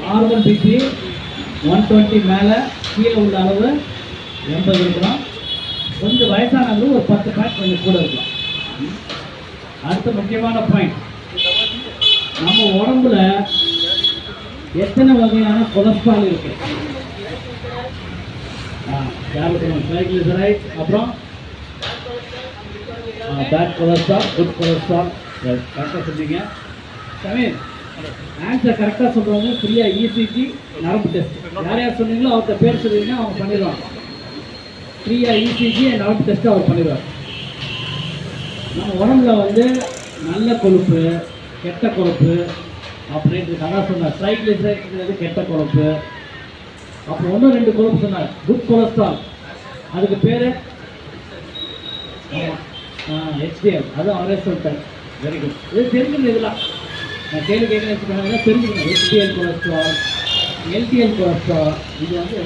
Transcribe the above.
Normal BP 120 மேலே கீழே உள்ள அளவு 80 இருக்கலாம். கொஞ்சம் வயசானவங்க ஒரு 10 பாயிண்ட் கொஞ்சம் கூட இருக்கலாம். அடுத்த முக்கியமான பாயிண்ட், நம்ம உடம்புல எத்தனை வகையான கொலஸ்ட்ரால் இருக்கு? ட்ரைக்ளிசரைட், அப்புறம் பேட் கொலஸ்ட்ரால், குட் கொலஸ்ட்ரால். கரெக்டாக சொன்னீங்க சமீர். ஆன்சர் கரெக்டாக சொல்கிறவங்க ஃப்ரீயாக இசிஜி நரம்பு டெஸ்ட் யார் யார் சொன்னீங்களோ அவர்கிட்ட பேர் சொல்லிங்கன்னா அவங்க பண்ணிடுவாங்க. ஃப்ரீயாக இசிஜி நரம்பு டெஸ்ட்டு அவர் பண்ணிடுவார். நம்ம உடம்புல வந்து நல்ல கொழுப்பு, கெட்ட கொழுப்பு அப்படின்னு அதான் சொன்னார். ட்ரைக்ளிசரைட்ங்கிறது கெட்ட கொழுப்பு. அப்புறம் ஒன்றும் 2 கொழுப்பு சொன்னார், குட் கொலஸ்ட்ரால், அதுக்கு பேர் HDL, அது அவரே சொல்லிட்டார். Very good. இது தெரிஞ்சுக்கணும். இதெல்லாம் நான் கேள்வி கேட்க வச்சுக்கோங்க, தெரிஞ்சுக்கணும். HDL கொலஸ்ட்ரால், LDL கொலஸ்ட்ரால், இது வந்து